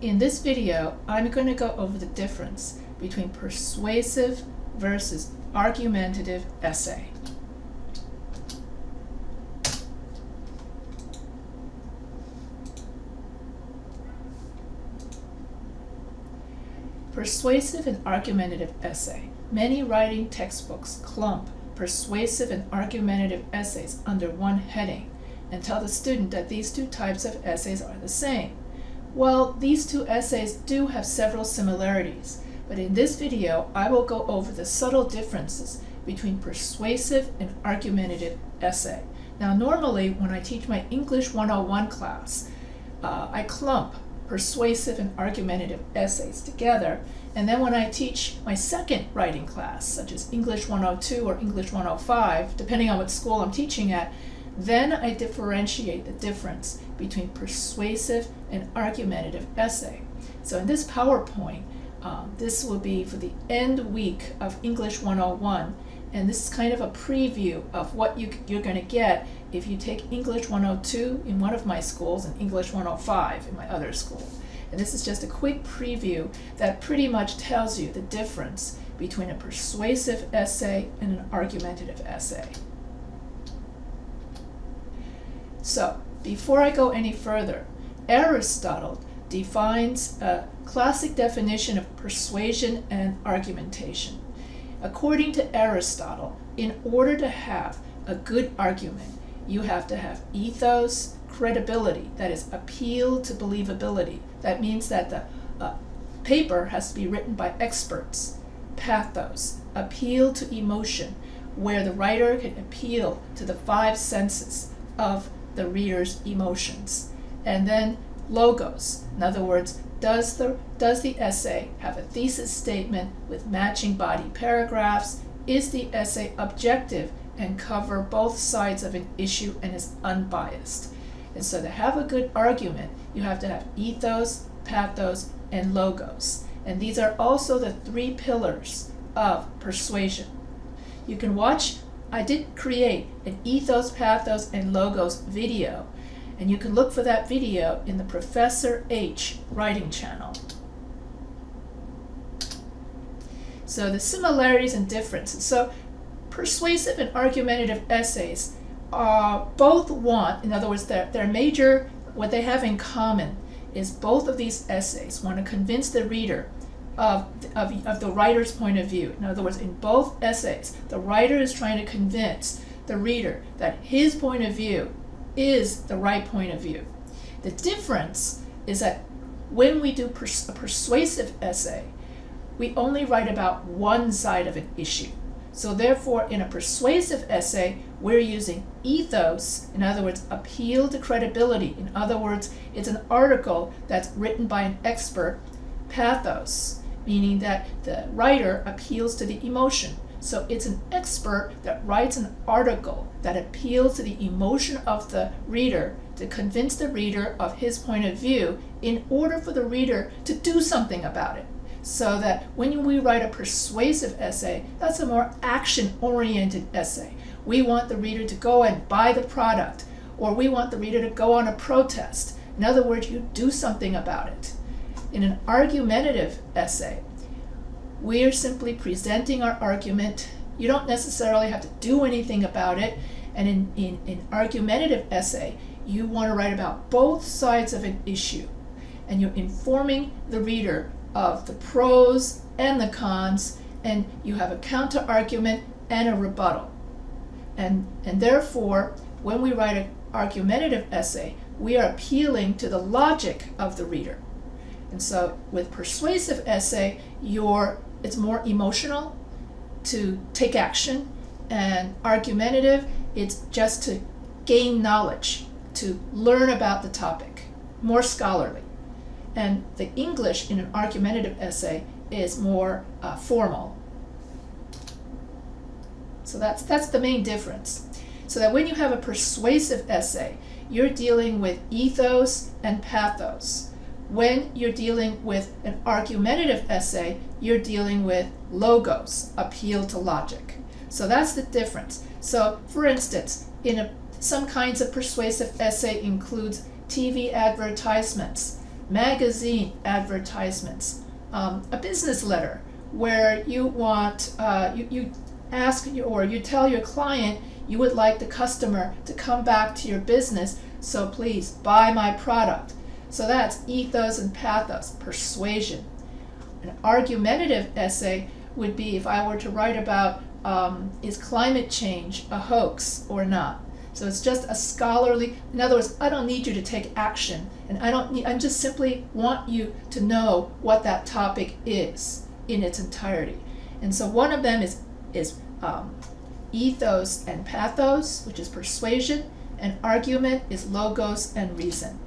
In this video, I'm going to go over the difference between persuasive versus argumentative essay. Persuasive and argumentative essay. Many writing textbooks clump persuasive and argumentative essays under one heading and tell the student that these two types of essays are the same. Well, these two essays do have several similarities, but in this video I will go over the subtle differences between persuasive and argumentative essay. Now normally when I teach my English 101 class, I clump persuasive and argumentative essays together, and then when I teach my second writing class, such as English 102 or English 105, depending on what school I'm teaching at, then I differentiate the difference between persuasive and argumentative essay. So in this PowerPoint, this will be for the end week of English 101, and this is kind of a preview of what you're going to get if you take English 102 in one of my schools and English 105 in my other school. And this is just a quick preview that pretty much tells you the difference between a persuasive essay and an argumentative essay. So, before I go any further, Aristotle defines a classic definition of persuasion and argumentation. According to Aristotle, in order to have a good argument, you have to have ethos, credibility, that is, appeal to believability. That means that the paper has to be written by experts. Pathos, appeal to emotion, where the writer can appeal to the five senses of the reader's emotions. And then logos, in other words, does the essay have a thesis statement with matching body paragraphs? Is the essay objective and cover both sides of an issue and is unbiased? And so to have a good argument, you have to have ethos, pathos, and logos. And these are also the three pillars of persuasion. You can watch, I did create an ethos, pathos, and logos video, and you can look for that video in the Professor H writing channel. So the similarities and differences. So persuasive and argumentative essays both want, in other words, their major, what they have in common is both of these essays want to convince the reader of the writer's point of view. In other words, in both essays, the writer is trying to convince the reader that his point of view is the right point of view. The difference is that when we do a persuasive essay, we only write about one side of an issue. So therefore, in a persuasive essay, we're using ethos, in other words, appeal to credibility. In other words, it's an article that's written by an expert. Pathos, meaning that the writer appeals to the emotion. So it's an expert that writes an article that appeals to the emotion of the reader to convince the reader of his point of view in order for the reader to do something about it. So that when we write a persuasive essay, that's a more action-oriented essay. We want the reader to go and buy the product, or we want the reader to go on a protest. In other words, you do something about it. In an argumentative essay, we are simply presenting our argument. You don't necessarily have to do anything about it. And in argumentative essay, you want to write about both sides of an issue. And you're informing the reader of the pros and the cons, and you have a counter-argument and a rebuttal. And therefore, when we write an argumentative essay, we are appealing to the logic of the reader. And so with persuasive essay, it's more emotional to take action, and argumentative, it's just to gain knowledge, to learn about the topic, more scholarly. And the English in an argumentative essay is more formal. So that's the main difference. So that when you have a persuasive essay, you're dealing with ethos and pathos. When you're dealing with an argumentative essay, you're dealing with logos, appeal to logic. So that's the difference. So for instance, some kinds of persuasive essay includes TV advertisements, magazine advertisements, a business letter where you want, you ask or you tell your client you would like the customer to come back to your business, so please buy my product. So that's ethos and pathos, persuasion. An argumentative essay would be if I were to write about is climate change a hoax or not. So it's just a scholarly, in other words, I don't need you to take action, and I just simply want you to know what that topic is in its entirety. And so one of them is ethos and pathos, which is persuasion, and argument is logos and reason.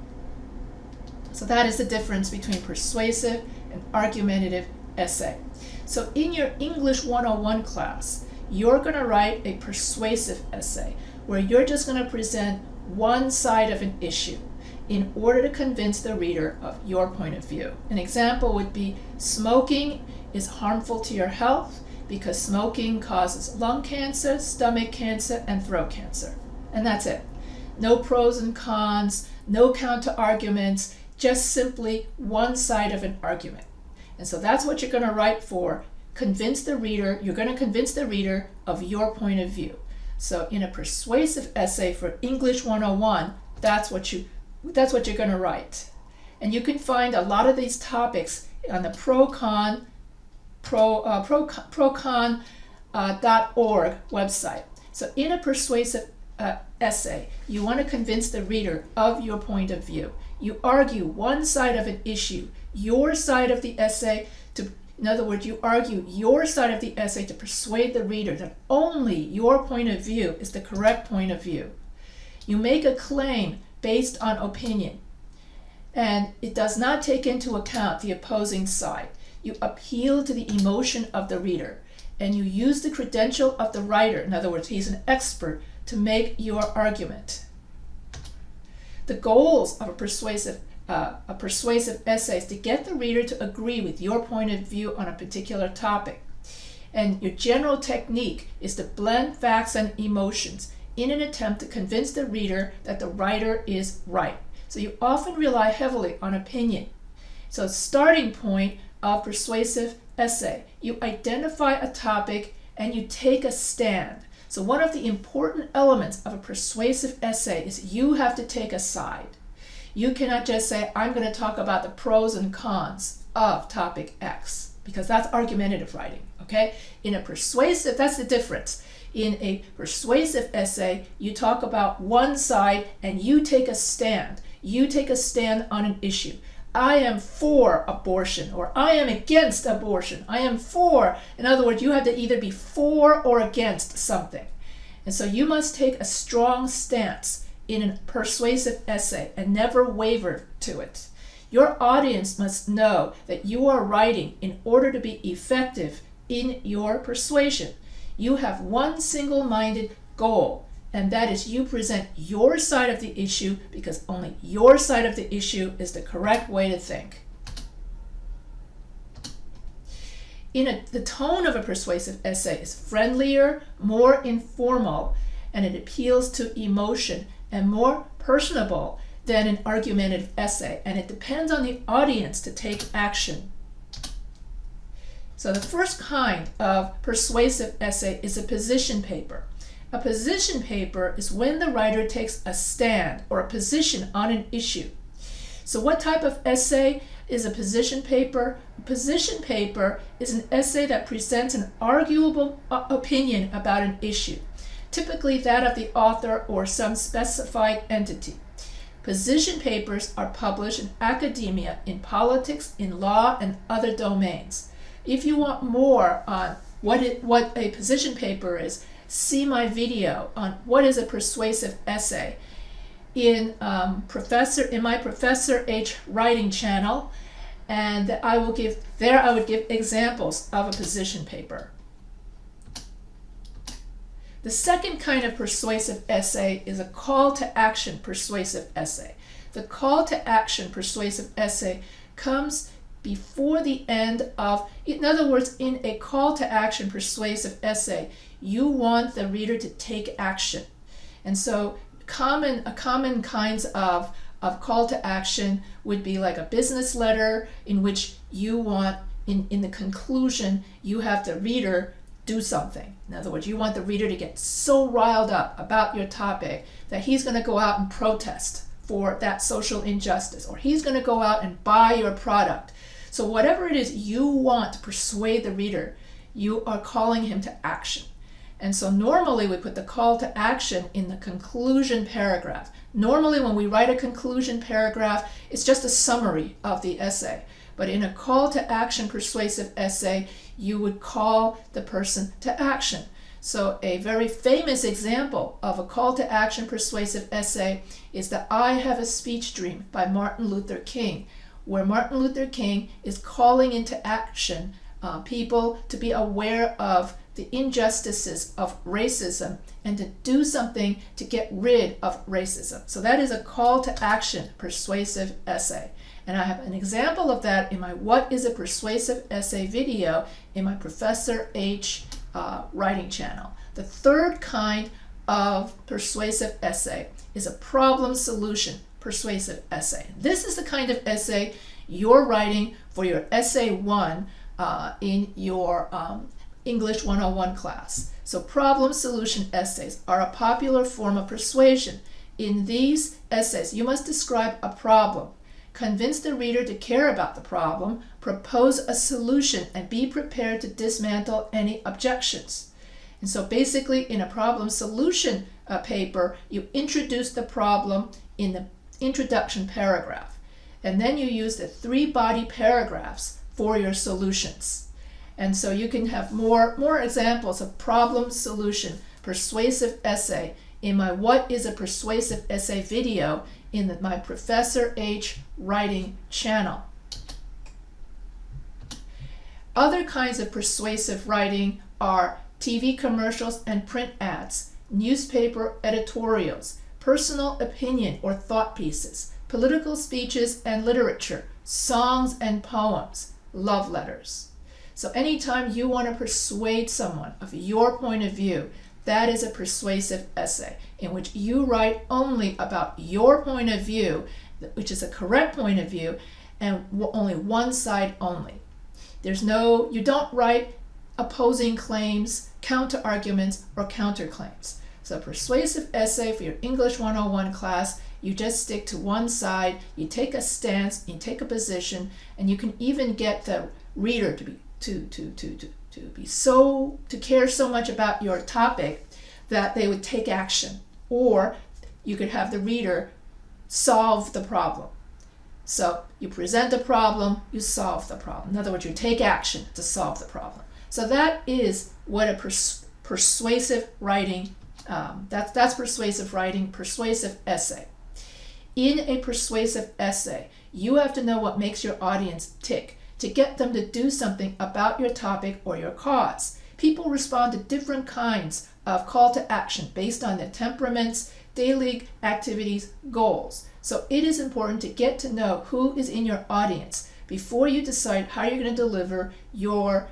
So that is the difference between persuasive and argumentative essay. So in your English 101 class, you're going to write a persuasive essay where you're just going to present one side of an issue in order to convince the reader of your point of view. An example would be smoking is harmful to your health because smoking causes lung cancer, stomach cancer, and throat cancer. And that's it. No pros and cons, no counter-arguments, just simply one side of an argument. And so that's what you're going to write for. Convince the reader, you're going to convince the reader of your point of view. So in a persuasive essay for English 101, that's what you're going to write. And you can find a lot of these topics on the procon.org website. So in a persuasive essay, you want to convince the reader of your point of view. You argue one side of an issue, your side of the essay, in other words, you argue your side of the essay to persuade the reader that only your point of view is the correct point of view. You make a claim based on opinion, and it does not take into account the opposing side. You appeal to the emotion of the reader, and you use the credential of the writer, in other words, he's an expert, to make your argument. The goals of a persuasive essay is to get the reader to agree with your point of view on a particular topic. And your general technique is to blend facts and emotions in an attempt to convince the reader that the writer is right. So you often rely heavily on opinion. So starting point of persuasive essay, you identify a topic and you take a stand. So one of the important elements of a persuasive essay is you have to take a side. You cannot just say, I'm going to talk about the pros and cons of topic X, because that's argumentative writing, okay? In a persuasive, that's the difference. In a persuasive essay, you talk about one side and you take a stand. You take a stand on an issue. I am for abortion, or I am against abortion. I am for, in other words, you have to either be for or against something. And so you must take a strong stance in a persuasive essay and never waver to it. Your audience must know that you are writing in order to be effective in your persuasion. You have one single-minded goal, and that is you present your side of the issue because only your side of the issue is the correct way to think. The tone of a persuasive essay is friendlier, more informal, and it appeals to emotion and more personable than an argumentative essay, and it depends on the audience to take action. So the first kind of persuasive essay is a position paper. A position paper is when the writer takes a stand or a position on an issue. So what type of essay is a position paper? A position paper is an essay that presents an arguable opinion about an issue, typically that of the author or some specified entity. Position papers are published in academia, in politics, in law, and other domains. If you want more on what a position paper is, see my video on what is a persuasive essay in my Professor H writing channel, and I would give examples of a position paper. The second kind of persuasive essay is a call to action persuasive essay. The call to action persuasive essay comes before the end of, in other words, in a call to action persuasive essay, you want the reader to take action. And so common kinds of of call to action would be like a business letter in which you want, in the conclusion, you have the reader do something. In other words, you want the reader to get so riled up about your topic that he's going to go out and protest for that social injustice, or he's going to go out and buy your product. So whatever it is you want to persuade the reader, you are calling him to action. And so normally we put the call to action in the conclusion paragraph. Normally when we write a conclusion paragraph, it's just a summary of the essay. But in a call to action persuasive essay, you would call the person to action. So a very famous example of a call to action persuasive essay is the I Have a Speech Dream by Martin Luther King, where Martin Luther King is calling into action people to be aware of the injustices of racism and to do something to get rid of racism. So that is a call to action persuasive essay. And I have an example of that in my What is a Persuasive Essay video in my Professor H writing channel. The third kind of persuasive essay is a problem solution persuasive essay. This is the kind of essay you're writing for your essay 1 in your English 101 class. So problem solution essays are a popular form of persuasion. In these essays, you must describe a problem, convince the reader to care about the problem, propose a solution, and be prepared to dismantle any objections. And so basically in a problem solution paper, you introduce the problem in the introduction paragraph. And then you use the 3 body paragraphs for your solutions. And so you can have more examples of problem solution persuasive essay in my What is a Persuasive Essay video in my Professor H writing channel. Other kinds of persuasive writing are TV commercials and print ads, newspaper editorials, personal opinion or thought pieces, political speeches and literature, songs and poems, love letters. So anytime you want to persuade someone of your point of view, that is a persuasive essay in which you write only about your point of view, which is a correct point of view, and only one side only. You don't write opposing claims, counter-arguments, or counterclaims. So persuasive essay for your English 101 class, you just stick to one side, you take a stance, you take a position, and you can even get the reader to care so much about your topic that they would take action, or you could have the reader solve the problem. So you present the problem, you solve the problem. In other words, you take action to solve the problem. So that is what a persuasive writing, that's persuasive writing, persuasive essay. In a persuasive essay, you have to know what makes your audience tick to get them to do something about your topic or your cause. People respond to different kinds of call to action based on their temperaments, daily activities, goals. So it is important to get to know who is in your audience before you decide how you're going to deliver your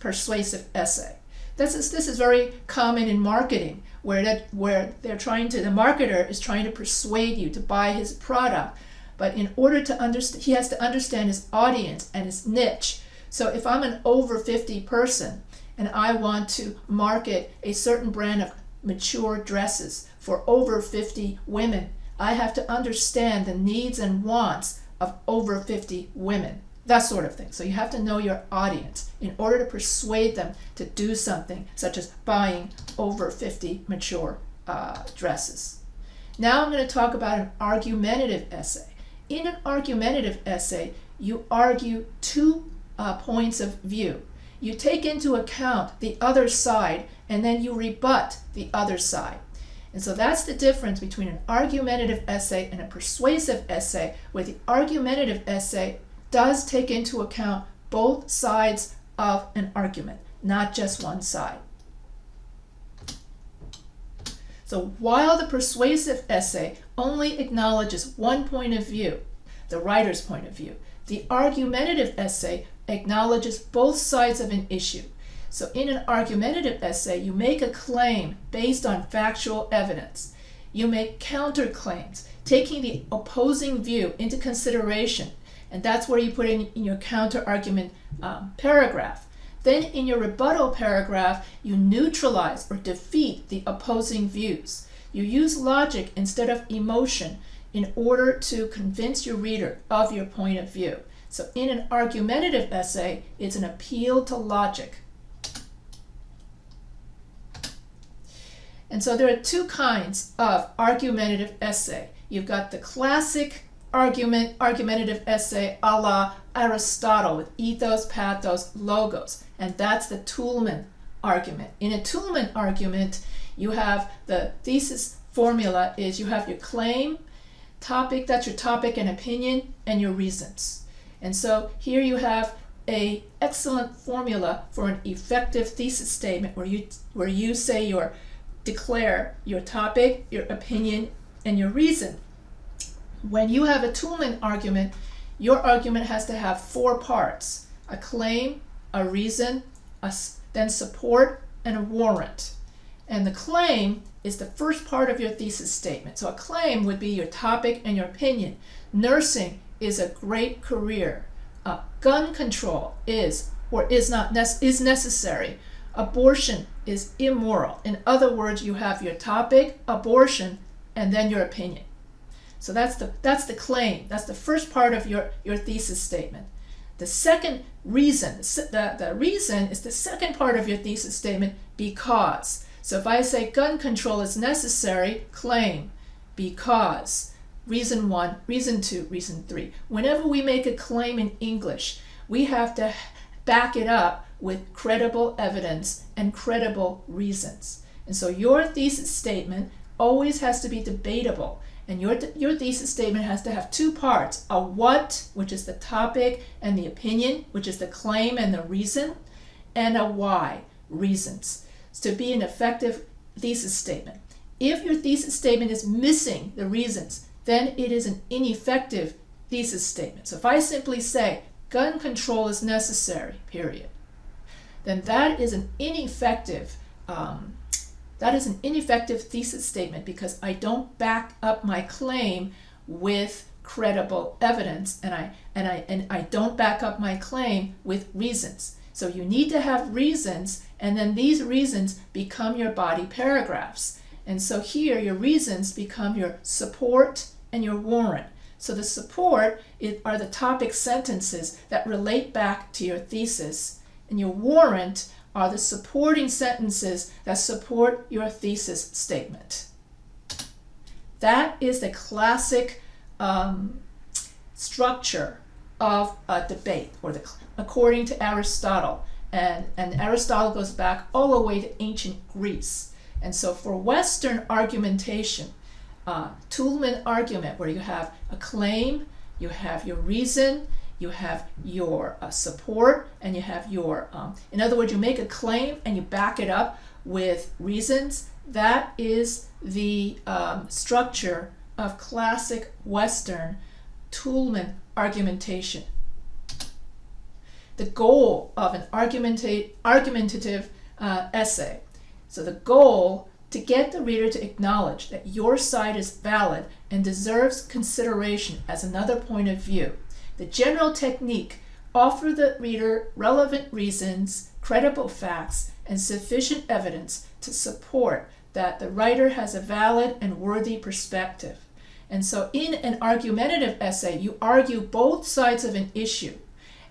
persuasive essay. This is very common in marketing, where the marketer is trying to persuade you to buy his product. But in order to understand, he has to understand his audience and his niche. So if I'm an over 50 person and I want to market a certain brand of mature dresses for over 50 women, I have to understand the needs and wants of over 50 women, that sort of thing. So you have to know your audience in order to persuade them to do something such as buying over 50 mature dresses. Now I'm going to talk about an argumentative essay. In an argumentative essay, you argue 2 points of view. You take into account the other side and then you rebut the other side. And so that's the difference between an argumentative essay and a persuasive essay, where the argumentative essay does take into account both sides of an argument, not just one side. So while the persuasive essay only acknowledges one point of view, the writer's point of view, the argumentative essay acknowledges both sides of an issue. So in an argumentative essay, you make a claim based on factual evidence. You make counterclaims taking the opposing view into consideration, and that's where you put in your counter-argument paragraph. Then in your rebuttal paragraph, you neutralize or defeat the opposing views. You use logic instead of emotion in order to convince your reader of your point of view. So in an argumentative essay, it's an appeal to logic. And so there are two kinds of argumentative essay. You've got the classic argumentative essay a la Aristotle with ethos, pathos, logos, and that's the Toulmin argument. In a Toulmin argument, you have the thesis formula is you have your claim, topic, that's your topic and opinion, and your reasons. And so here you have an excellent formula for an effective thesis statement where you say declare your topic, your opinion, and your reason. When you have a Toulmin argument, your argument has to have 4 parts: a claim, a reason, then support, and a warrant. And the claim is the first part of your thesis statement. So a claim would be your topic and your opinion. Nursing is a great career. Gun control is necessary. Abortion is immoral. In other words, you have your topic, abortion, and then your opinion. So that's the claim. That's the first part of your thesis statement. The second reason, the reason is the second part of your thesis statement, because. So if I say gun control is necessary, claim, because. Reason 1, reason 2, reason 3. Whenever we make a claim in English, we have to back it up with credible evidence and credible reasons. And so your thesis statement always has to be debatable. And your thesis statement has to have 2 parts: a what, which is the topic and the opinion, which is the claim and the reason, and a why, reasons, to be an effective thesis statement. If your thesis statement is missing the reasons, then it is an ineffective thesis statement. So if I simply say gun control is necessary, period, then that is an ineffective thesis statement, because I don't back up my claim with credible evidence, and I don't back up my claim with reasons. So you need to have reasons, and then these reasons become your body paragraphs. And so here your reasons become your support and your warrant. So the support are the topic sentences that relate back to your thesis, and your warrant are the supporting sentences that support your thesis statement. That is the classic structure of a debate, according to Aristotle. And Aristotle goes back all the way to ancient Greece. And so for Western argumentation, Toulmin argument, where you have a claim, you have your reason, you have your support, and you have your, in other words, you make a claim and you back it up with reasons. That is the structure of classic Western Toulmin argumentation. The goal of an argumentative essay. So the goal to get the reader to acknowledge that your side is valid and deserves consideration as another point of view. The general technique: offer the reader relevant reasons, credible facts, and sufficient evidence to support that the writer has a valid and worthy perspective. And so in an argumentative essay, you argue both sides of an issue,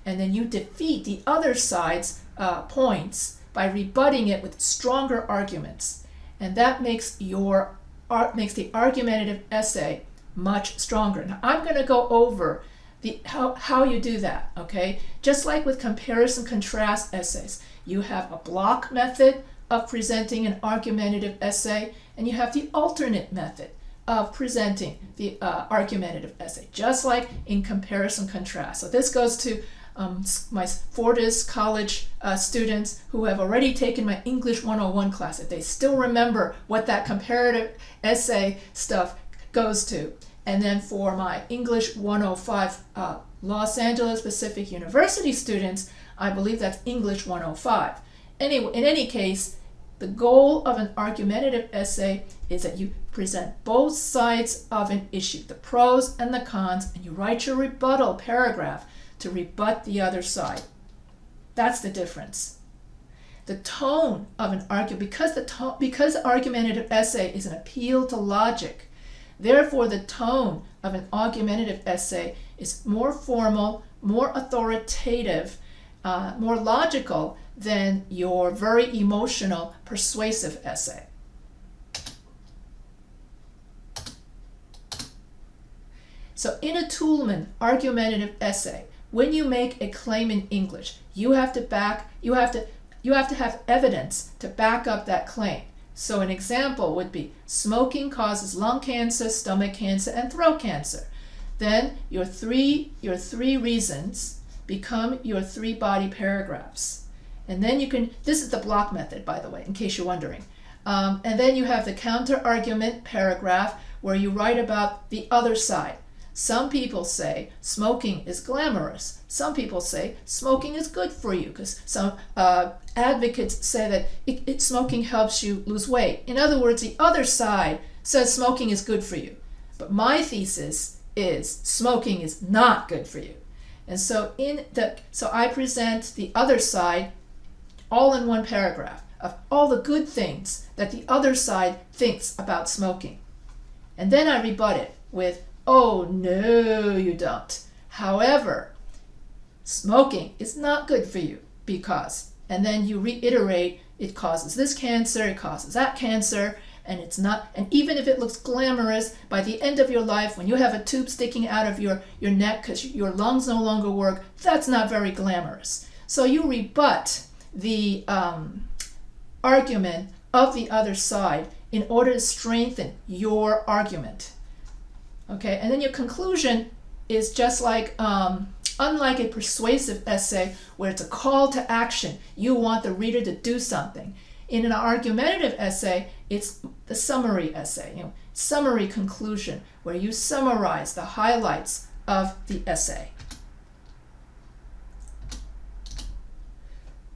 and then you defeat the other side's points by rebutting it with stronger arguments. And that makes the argumentative essay much stronger. Now I'm going to go over how you do that, okay? Just like with comparison contrast essays, you have a block method of presenting an argumentative essay, and you have the alternate method of presenting the argumentative essay, just like in comparison contrast. So this goes to my Fortis College students who have already taken my English 101 class, if they still remember what that comparative essay stuff goes to. And then for my English 105 Los Angeles Pacific University students, I believe that's English 105. Anyway, in any case, the goal of an argumentative essay is that you present both sides of an issue, the pros and the cons, and you write your rebuttal paragraph to rebut the other side. That's the difference. The tone of an argument, because argumentative essay is an appeal to logic, therefore the tone of an argumentative essay is more formal, more authoritative, more logical than your very emotional persuasive essay. So in a Toulmin argumentative essay, when you make a claim in English, you have to have evidence to back up that claim. So an example would be smoking causes lung cancer, stomach cancer, and throat cancer. Then your three reasons become your 3 body paragraphs. And then you can, this is the block method, by the way, in case you're wondering. And then you have the counter-argument paragraph where you write about the other side. Some people say smoking is glamorous. Some people say smoking is good for you, because some advocates say that smoking helps you lose weight. In other words, the other side says smoking is good for you. But my thesis is smoking is not good for you. And so I present the other side all in one paragraph of all the good things that the other side thinks about smoking. And then I rebut it with, oh, no, you don't. However, smoking is not good for you because, and then you reiterate, it causes this cancer, it causes that cancer, and it's not, and even if it looks glamorous, by the end of your life, when you have a tube sticking out of your neck because your lungs no longer work, that's not very glamorous. So you rebut the argument of the other side in order to strengthen your argument. Okay, and then your conclusion is just like, unlike a persuasive essay where it's a call to action, you want the reader to do something. In an argumentative essay, it's the summary essay, summary conclusion, where you summarize the highlights of the essay.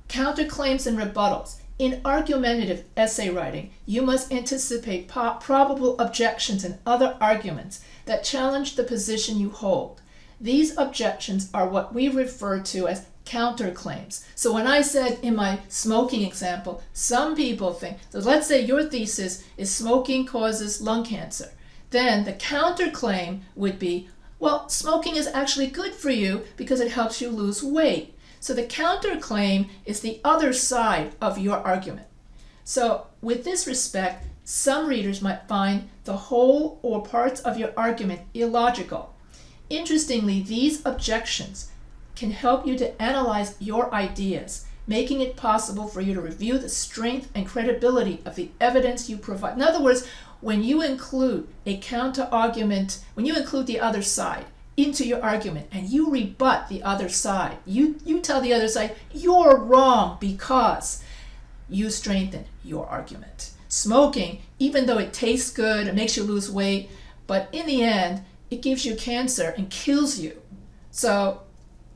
Counterclaims and rebuttals. In argumentative essay writing, you must anticipate probable objections and other arguments that challenge the position you hold. These objections are what we refer to as counterclaims. So when I said in my smoking example, some people think, so let's say your thesis is smoking causes lung cancer. Then the counterclaim would be, well, smoking is actually good for you because it helps you lose weight. So the counterclaim is the other side of your argument. So with this respect, some readers might find the whole or parts of your argument illogical. Interestingly, these objections can help you to analyze your ideas, making it possible for you to review the strength and credibility of the evidence you provide. In other words, when you include a counter-argument, when you include the other side into your argument and you rebut the other side, you tell the other side, you're wrong because you strengthen your argument. Smoking, even though it tastes good, it makes you lose weight, but in the end, it gives you cancer and kills you. So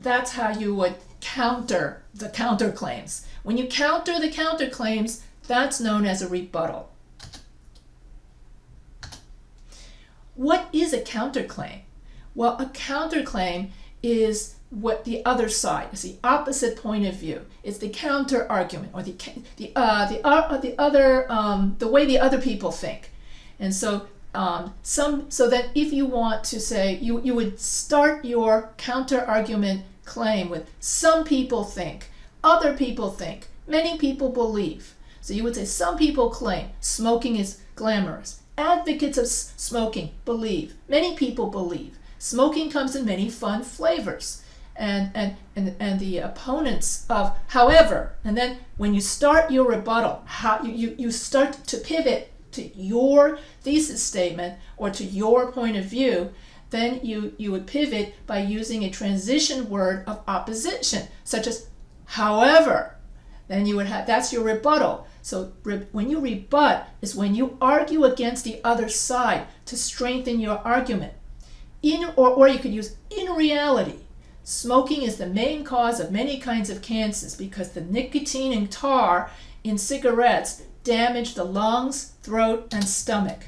that's how you would counter the counterclaims. When you counter the counterclaims, that's known as a rebuttal. What is a counterclaim? Well, a counterclaim is what the other side, is the opposite point of view. It's the counter argument, or the way the other people think. And so so that if you want to say, you would start your counter argument claim with some people think, other people think, many people believe. So you would say some people claim smoking is glamorous. Advocates of smoking believe, many people believe. Smoking comes in many fun flavors. And the opponents of, however, and then when you start your rebuttal, you start to pivot to your thesis statement or to your point of view, then you would pivot by using a transition word of opposition, such as however. Then you would have, that's your rebuttal. So when you rebut is when you argue against the other side to strengthen your argument. Or you could use, in reality, smoking is the main cause of many kinds of cancers because the nicotine and tar in cigarettes damage the lungs, throat, and stomach.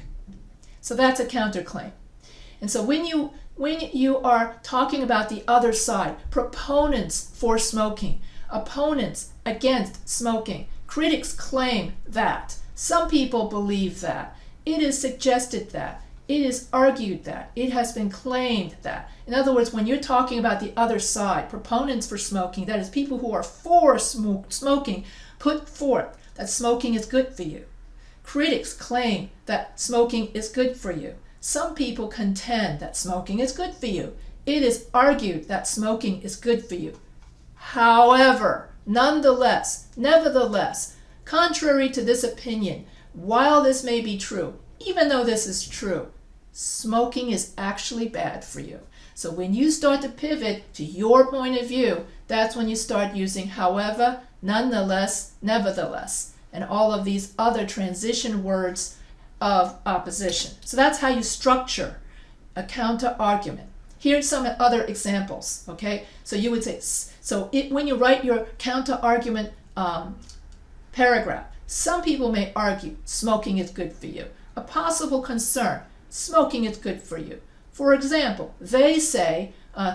So that's a counterclaim. And so when you are talking about the other side, proponents for smoking, opponents against smoking, critics claim that, some people believe that, it is suggested that, it is argued that, it has been claimed that. In other words, when you're talking about the other side, proponents for smoking, that is people who are for smoking, put forth that smoking is good for you. Critics claim that smoking is good for you. Some people contend that smoking is good for you. It is argued that smoking is good for you. However, nonetheless, nevertheless, contrary to this opinion, while this may be true, even though this is true, smoking is actually bad for you. So when you start to pivot to your point of view, that's when you start using however, nonetheless, nevertheless, and all of these other transition words of opposition. So that's how you structure a counter-argument. Here's some other examples, okay? So you would say, when you write your counter-argument paragraph, some people may argue smoking is good for you. A possible concern, smoking is good for you. For example, they say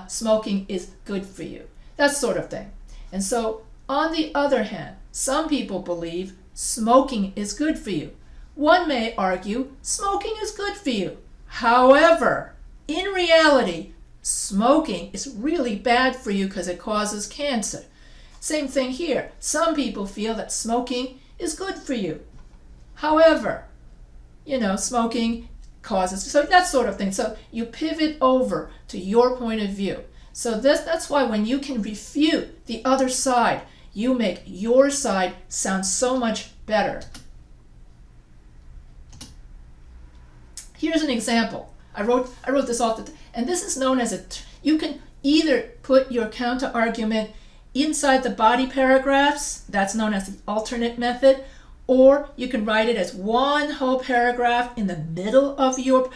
smoking is good for you. That sort of thing. And so, on the other hand, some people believe smoking is good for you. One may argue smoking is good for you. However, in reality, smoking is really bad for you because it causes cancer. Same thing here. Some people feel that smoking is good for you. However, smoking causes, so that sort of thing. So you pivot over to your point of view. So that's why when you can refute the other side, you make your side sound so much better. Here's an example. I wrote this off, and this is known as you can either put your counter argument inside the body paragraphs, that's known as the alternate method, or you can write it as one whole paragraph in the middle of your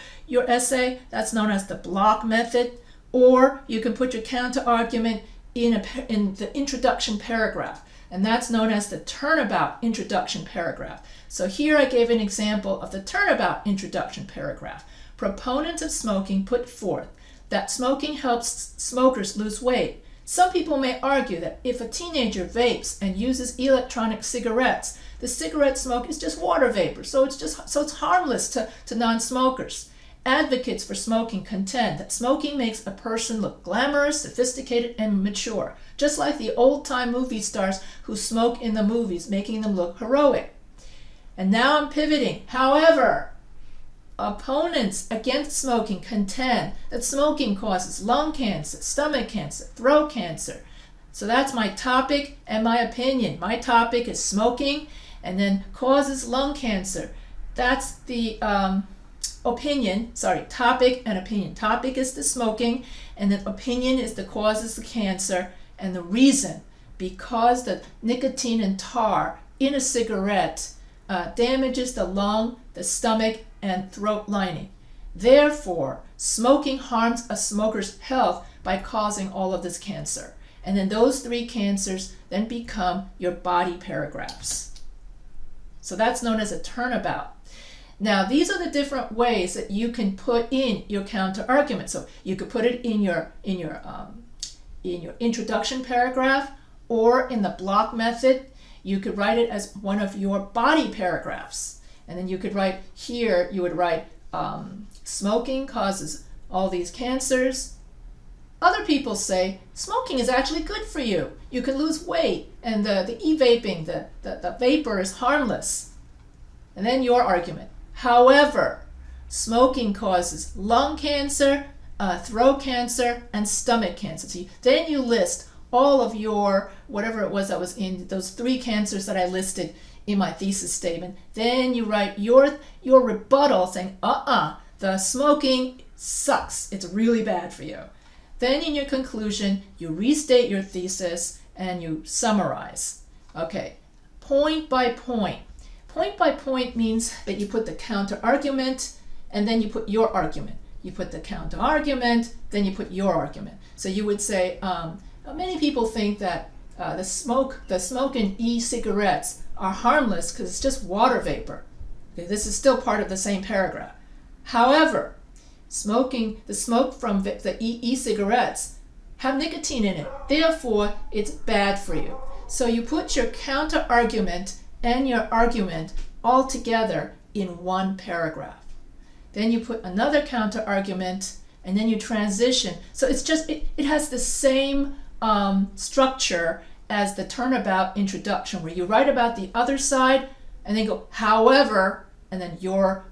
essay, that's known as the block method, or you can put your counter argument in the introduction paragraph, and that's known as the Turnabout introduction paragraph. So here I gave an example of the Turnabout introduction paragraph. Proponents of smoking put forth that smoking helps smokers lose weight. Some people may argue that if a teenager vapes and uses electronic cigarettes, the cigarette smoke is just water vapor, so it's harmless to non-smokers. Advocates for smoking contend that smoking makes a person look glamorous, sophisticated, and mature, just like the old-time movie stars who smoke in the movies, making them look heroic. And now I'm pivoting. However, opponents against smoking contend that smoking causes lung cancer, stomach cancer, throat cancer. So that's my topic and my opinion. My topic is smoking, and then causes lung cancer. That's the topic and opinion. Topic is the smoking, and the opinion is the causes the cancer, and the reason, because the nicotine and tar in a cigarette damages the lung, the stomach, and throat lining. Therefore, smoking harms a smoker's health by causing all of this cancer. And then those three cancers then become your body paragraphs. So that's known as a turnabout. Now, these are the different ways that you can put in your counter argument. So you could put it in your introduction paragraph, or in the block method. You could write it as one of your body paragraphs. And then you could write here, you would write smoking causes all these cancers. Other people say smoking is actually good for you. You can lose weight, and the e-vaping, the vapor is harmless. And then your argument. However, smoking causes lung cancer, throat cancer, and stomach cancer. So then you list all of your, whatever it was that was in those three cancers that I listed in my thesis statement. Then you write your rebuttal saying, the smoking sucks. It's really bad for you. Then in your conclusion, you restate your thesis and you summarize. Okay, point by point. Point by point means that you put the counter argument and then you put your argument. You put the counter argument, then you put your argument. So you would say, many people think that the smoke in e-cigarettes are harmless because it's just water vapor. Okay, this is still part of the same paragraph. However, the smoke from the e-cigarettes have nicotine in it. Therefore, it's bad for you. So you put your counter-argument and your argument all together in one paragraph. Then you put another counter-argument, and then you transition. So it's just, it has the same structure as the Turnabout introduction, where you write about the other side, and then go, however, and then your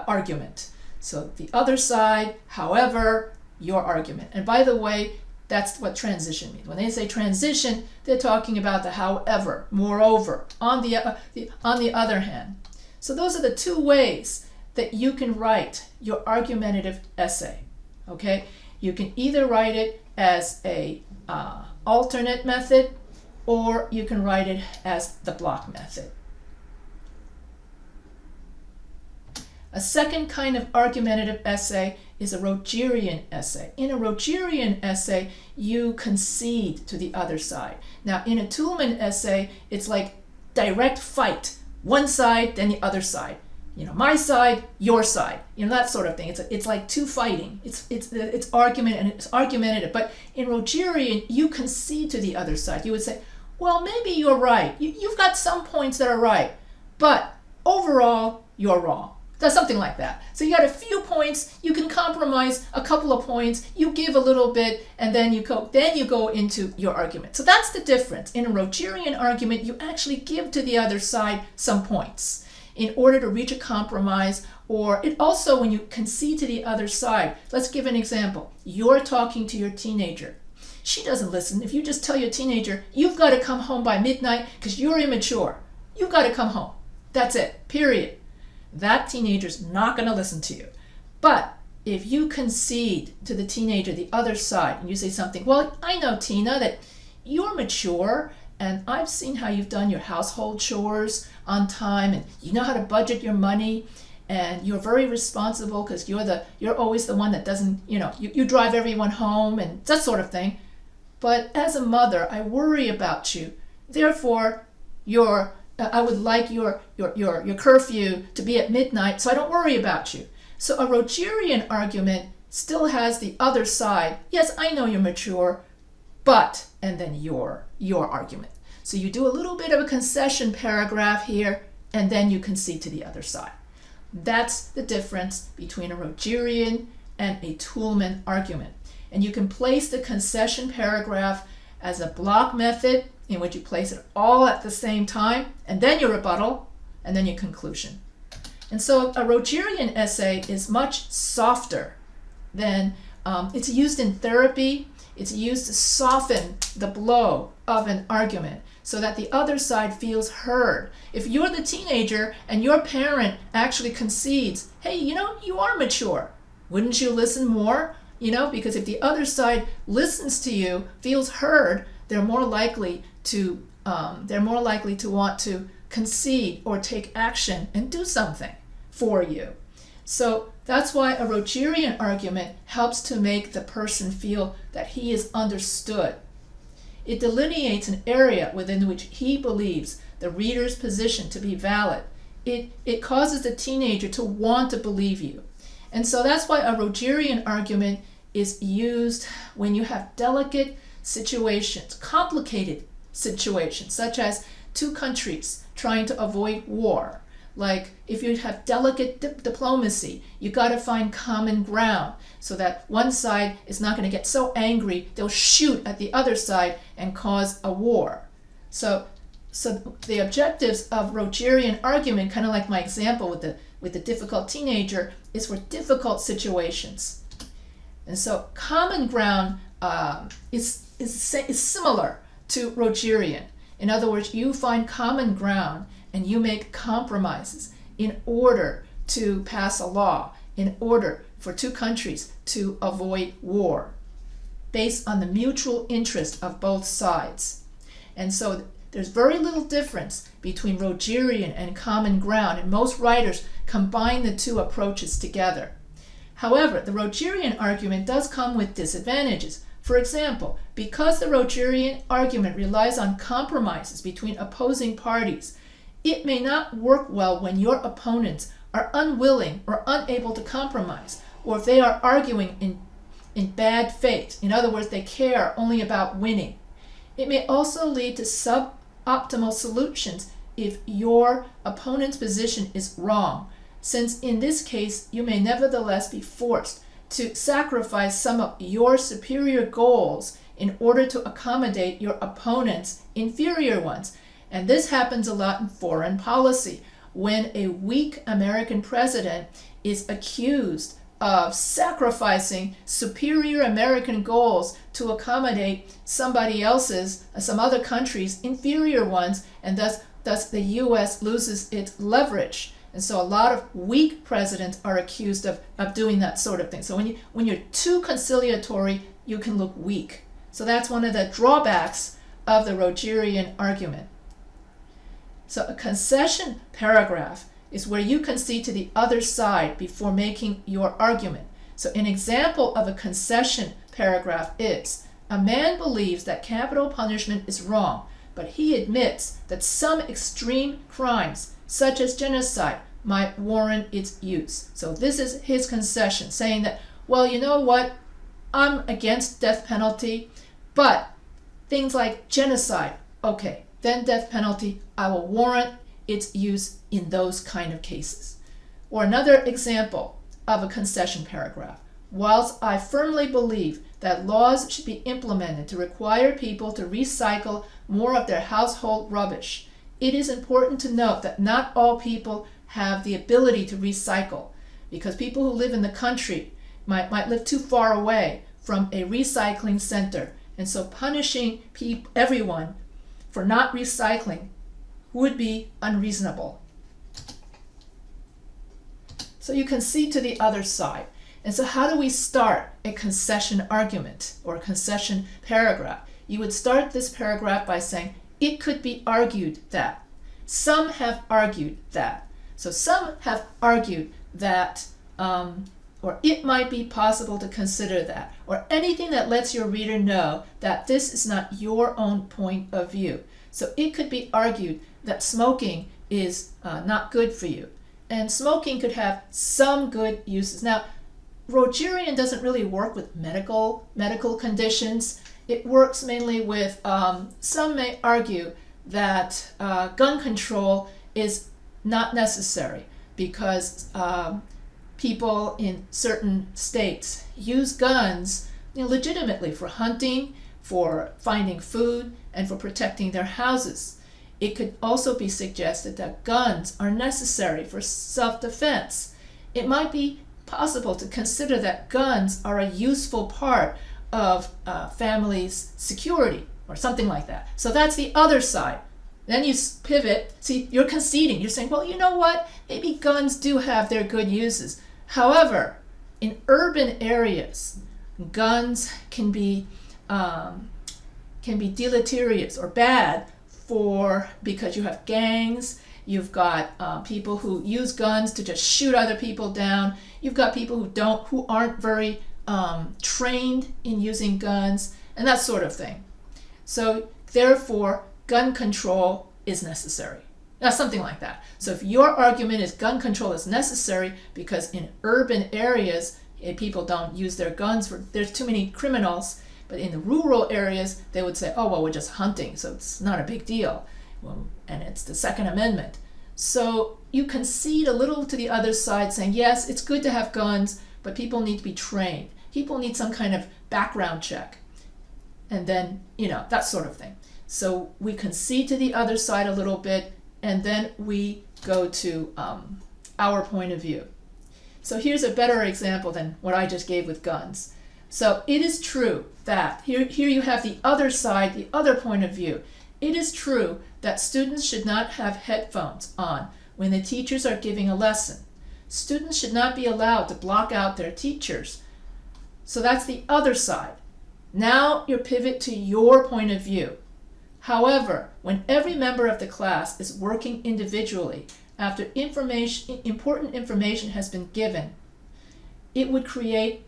argument. So the other side, however, your argument. And by the way, that's what transition means. When they say transition, they're talking about the however, moreover, on the other hand. So those are the two ways that you can write your argumentative essay. Okay, you can either write it as a alternate method, or you can write it as the block method. A second kind of argumentative essay is a Rogerian essay. In a Rogerian essay, you concede to the other side. Now, in a Toulmin essay, it's like direct fight. One side, then the other side. You know, my side, your side. You know, that sort of thing. It's like two fighting. It's argument and it's argumentative. But in Rogerian, you concede to the other side. You would say, well, maybe you're right. You've got some points that are right, but overall, you're wrong. That's something like that. So you got a few points, you can compromise a couple of points, you give a little bit, and then you go into your argument. So that's the difference. In a Rogerian argument, you actually give to the other side some points in order to reach a compromise, or it also, when you concede to the other side, let's give an example. You're talking to your teenager. She doesn't listen. If you just tell your teenager, you've got to come home by midnight because you're immature. You've got to come home. That's it, period. That teenager's not going to listen to you. But if you concede to the teenager the other side and you say something, well, I know, Tina, that you're mature and I've seen how you've done your household chores on time and you know how to budget your money and you're very responsible because you're always the one that doesn't, you drive everyone home and that sort of thing. But as a mother, I worry about you. Therefore, I would like your curfew to be at midnight, so I don't worry about you. So a Rogerian argument still has the other side. Yes, I know you're mature, but, and then your argument. So you do a little bit of a concession paragraph here, and then you concede to the other side. That's the difference between a Rogerian and a Toulmin argument. And you can place the concession paragraph as a block method, in which you place it all at the same time, and then your rebuttal, and then your conclusion. And so a Rogerian essay is much softer than, it's used in therapy, it's used to soften the blow of an argument so that the other side feels heard. If you're the teenager and your parent actually concedes, hey, you are mature, wouldn't you listen more? Because if the other side listens to you, feels heard, they're more likely to want to concede or take action and do something for you. So that's why a Rogerian argument helps to make the person feel that he is understood. It delineates an area within which he believes the reader's position to be valid. It causes the teenager to want to believe you. And so that's why a Rogerian argument is used when you have delicate situations, complicated situations, such as two countries trying to avoid war. Like if you have delicate diplomacy, you got to find common ground so that one side is not going to get so angry they'll shoot at the other side and cause a war. So the objectives of Rogerian argument, kind of like my example with the difficult teenager, is for difficult situations. And so common ground is similar to Rogerian. In other words, you find common ground and you make compromises in order to pass a law, in order for two countries to avoid war, based on the mutual interest of both sides. And so there's very little difference between Rogerian and common ground, and most writers combine the two approaches together. However, the Rogerian argument does come with disadvantages. For example, because the Rogerian argument relies on compromises between opposing parties, it may not work well when your opponents are unwilling or unable to compromise, or if they are arguing in bad faith, in other words, they care only about winning. It may also lead to suboptimal solutions if your opponent's position is wrong, since in this case you may nevertheless be forced to sacrifice some of your superior goals in order to accommodate your opponent's inferior ones. And this happens a lot in foreign policy, when a weak American president is accused of sacrificing superior American goals to accommodate somebody else's, some other country's inferior ones, and thus the U.S. loses its leverage. And so a lot of weak presidents are accused of doing that sort of thing. So when you're too conciliatory, you can look weak. So that's one of the drawbacks of the Rogerian argument. So a concession paragraph is where you concede to the other side before making your argument. So an example of a concession paragraph is, a man believes that capital punishment is wrong, but he admits that some extreme crimes, such as genocide, might warrant its use. So this is his concession, saying that, well, you know what, I'm against death penalty, but things like genocide, okay, then death penalty, I will warrant its use in those kind of cases. Or another example of a concession paragraph. Whilst I firmly believe that laws should be implemented to require people to recycle more of their household rubbish, it is important to note that not all people have the ability to recycle, because people who live in the country might live too far away from a recycling center, and so punishing everyone for not recycling would be unreasonable. So you concede to the other side. And so how do we start a concession argument or a concession paragraph? You would start this paragraph by saying, it could be argued that. Some have argued that. So some have argued that, or it might be possible to consider that, or anything that lets your reader know that this is not your own point of view. So it could be argued that smoking is not good for you. And smoking could have some good uses. Now, Rogerian doesn't really work with medical conditions. It works mainly with, some may argue that gun control is not necessary because people in certain states use guns legitimately for hunting, for finding food, and for protecting their houses. It could also be suggested that guns are necessary for self-defense. It might be possible to consider that guns are a useful part of family's security or something like that. So that's the other side. Then you pivot. See, you're conceding. You're saying, well, you know what? Maybe guns do have their good uses. However, in urban areas, guns can be deleterious or bad because you have gangs, you've got people who use guns to just shoot other people down, you've got people who aren't very trained in using guns, and that sort of thing. So therefore, gun control is necessary. Now, something like that. So if your argument is gun control is necessary because in urban areas people don't use their guns there's too many criminals. But in the rural areas, they would say, oh, well, we're just hunting, so it's not a big deal. Well, and it's the Second Amendment. So you concede a little to the other side, saying, yes, it's good to have guns, but people need to be trained. People need some kind of background check. And then, that sort of thing. So we concede to the other side a little bit, and then we go to our point of view. So here's a better example than what I just gave with guns. So it is true that, here you have the other side, the other point of view. It is true that students should not have headphones on when the teachers are giving a lesson. Students should not be allowed to block out their teachers. So that's the other side. Now you pivot to your point of view. However, when every member of the class is working individually after important information has been given, it would create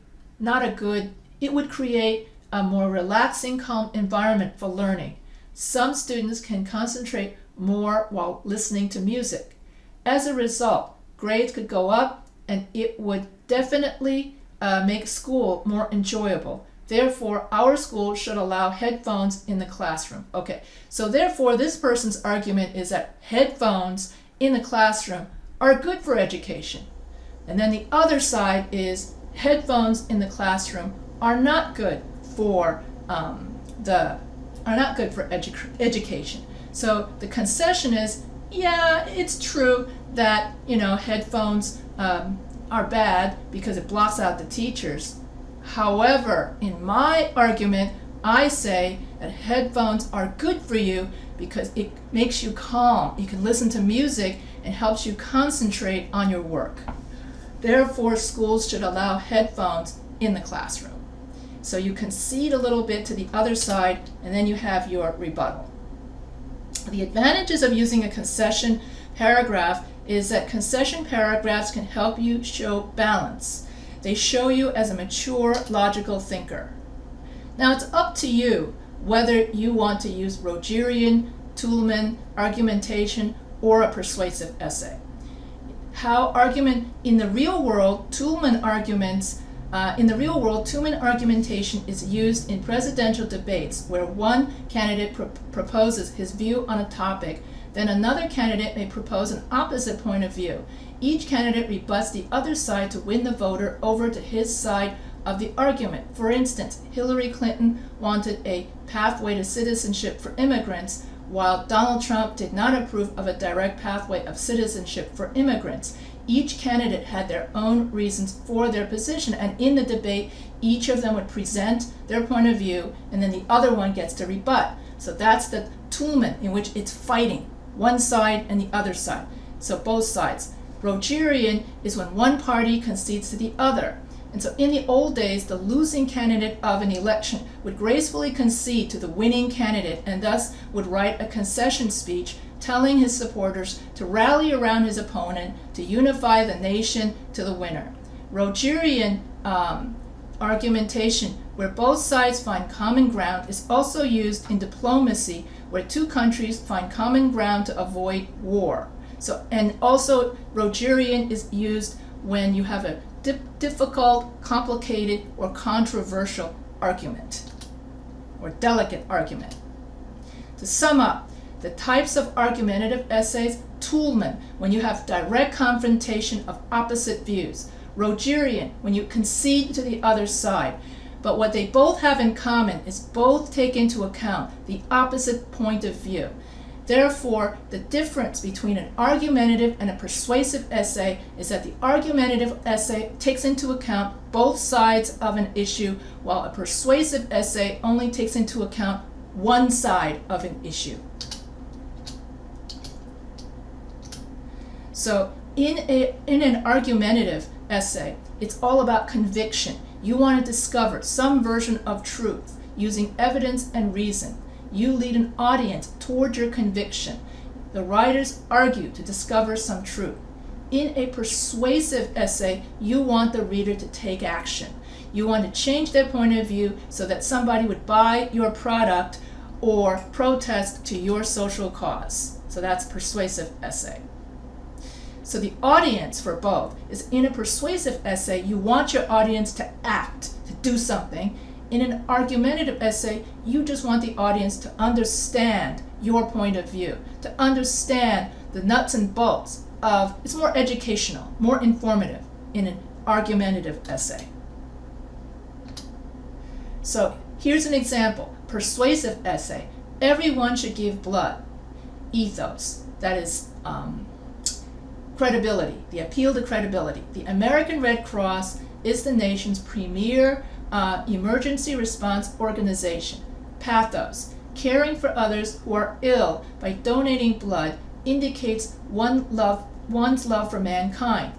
a more relaxing, calm environment for learning. Some students can concentrate more while listening to music. As a result, grades could go up, and it would definitely make school more enjoyable. Therefore, our school should allow headphones in the classroom. Okay, so therefore, this person's argument is that headphones in the classroom are good for education. And then the other side is headphones in the classroom are not good for education. So the concession is, yeah, it's true that headphones are bad because it blocks out the teachers. However, in my argument, I say that headphones are good for you because it makes you calm. You can listen to music and helps you concentrate on your work. Therefore, schools should allow headphones in the classroom. So you concede a little bit to the other side, and then you have your rebuttal. The advantages of using a concession paragraph is that concession paragraphs can help you show balance. They show you as a mature, logical thinker. Now it's up to you whether you want to use Rogerian, Toulmin, argumentation, or a persuasive essay. In the real world, Toulmin argumentation is used in presidential debates where one candidate proposes his view on a topic, then another candidate may propose an opposite point of view. Each candidate rebuts the other side to win the voter over to his side of the argument. For instance, Hillary Clinton wanted a pathway to citizenship for immigrants, while Donald Trump did not approve of a direct pathway of citizenship for immigrants. Each candidate had their own reasons for their position, and in the debate, each of them would present their point of view, and then the other one gets to rebut. So that's the Toulmin, in which it's fighting one side and the other side. So both sides. Rogerian is when one party concedes to the other. And so in the old days, the losing candidate of an election would gracefully concede to the winning candidate and thus would write a concession speech telling his supporters to rally around his opponent to unify the nation to the winner. Rogerian argumentation, where both sides find common ground, is also used in diplomacy, where two countries find common ground to avoid war. So, and also Rogerian is used when you have a difficult, complicated, or controversial argument, or delicate argument. To sum up, the types of argumentative essays: Toulmin, when you have direct confrontation of opposite views; Rogerian, when you concede to the other side. But what they both have in common is both take into account the opposite point of view. Therefore, the difference between an argumentative and a persuasive essay is that the argumentative essay takes into account both sides of an issue, while a persuasive essay only takes into account one side of an issue. So in an argumentative essay, it's all about conviction. You want to discover some version of truth using evidence and reason. You lead an audience toward your conviction. The writers argue to discover some truth. In a persuasive essay, you want the reader to take action. You want to change their point of view so that somebody would buy your product or protest to your social cause. So that's persuasive essay. So the audience for both is, in a persuasive essay, you want your audience to act, to do something. In an argumentative essay, you just want the audience to understand your point of view, to understand the nuts and bolts of, it's more educational, more informative in an argumentative essay. So here's an example. Persuasive essay: everyone should give blood. Ethos, that is credibility, the appeal to credibility. The American Red Cross is the nation's premier emergency response organization. Pathos, caring for others who are ill by donating blood, indicates one's love for mankind.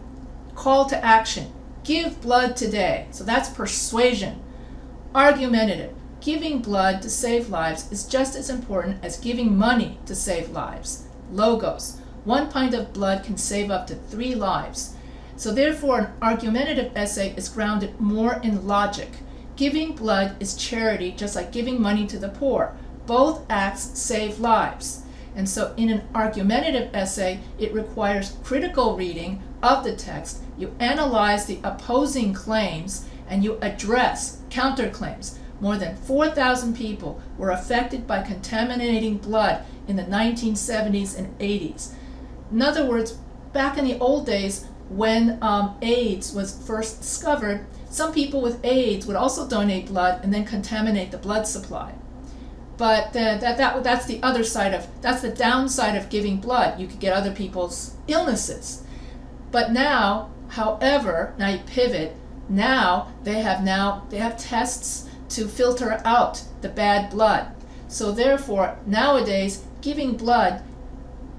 Call to action, give blood today. So that's persuasion. Argumentative, giving blood to save lives is just as important as giving money to save lives. Logos, 1 pint of blood can save up to 3 lives. So therefore, an argumentative essay is grounded more in logic. Giving blood is charity, just like giving money to the poor. Both acts save lives. And so in an argumentative essay, it requires critical reading, of the text, you analyze the opposing claims, and you address counterclaims. More than 4,000 people were affected by contaminating blood in the 1970s and 80s. In other words, back in the old days when AIDS was first discovered, some people with AIDS would also donate blood and then contaminate the blood supply. But that's the other side of, that's the downside of giving blood. You could get other people's illnesses. But now, however, now you pivot, now they have tests to filter out the bad blood. So therefore, nowadays, giving blood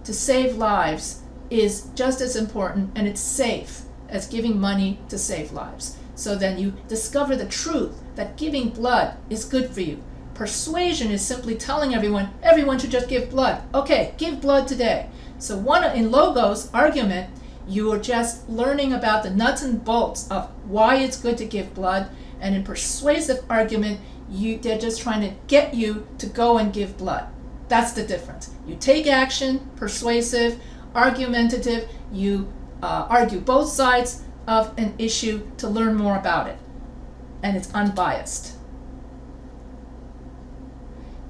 to save lives is just as important, and it's safe as giving money to save lives. So then you discover the truth that giving blood is good for you. Persuasion is simply telling everyone should just give blood. Okay, give blood today. So in Logos, argument, you are just learning about the nuts and bolts of why it's good to give blood. And in persuasive argument, they're just trying to get you to go and give blood. That's the difference. You take action, persuasive, argumentative, you argue both sides of an issue to learn more about it. And it's unbiased.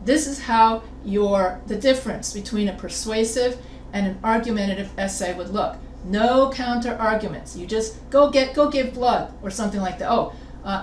This is how the difference between a persuasive and an argumentative essay would look. No counter arguments. You just go give blood or something like that.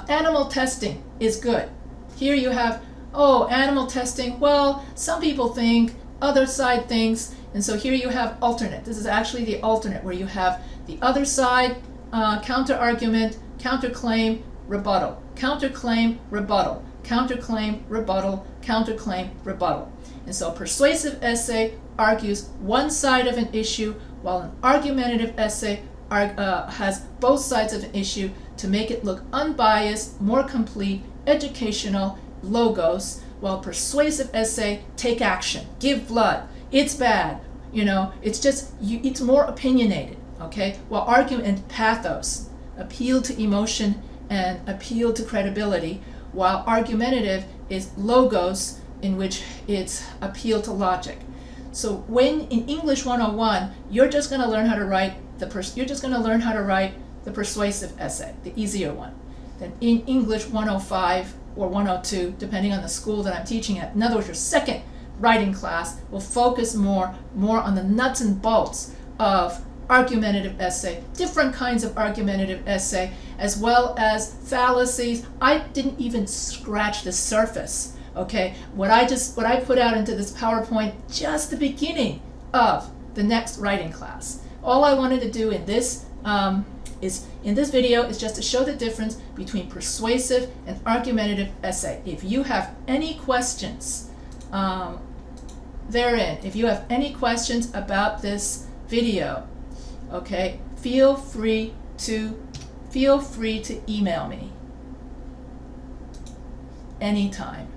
Animal testing is good. Here you have, animal testing, well, some people think, other side thinks, and so here you have alternate. This is actually the alternate, where you have the other side, counter argument, counterclaim, rebuttal, counterclaim, rebuttal, counterclaim, rebuttal, counterclaim, rebuttal. And so a persuasive essay argues one side of an issue, while an argumentative essay has both sides of an issue to make it look unbiased, more complete, educational, logos, while persuasive essay, take action, give blood, it's bad, it's more opinionated, okay? While argument, pathos, appeal to emotion and appeal to credibility, while argumentative is logos, in which it's appeal to logic. So when in English 101, you're just going to learn how to write the persuasive essay, the easier one. Then in English 105 or 102, depending on the school that I'm teaching at, in other words, your second writing class will focus more on the nuts and bolts of argumentative essay, different kinds of argumentative essay, as well as fallacies. I didn't even scratch the surface. Okay, what I put out into this PowerPoint, just the beginning of the next writing class. All I wanted to do in this video is just to show the difference between persuasive and argumentative essay. If you have any questions therein, if you have any questions about this video, okay, feel free to email me anytime.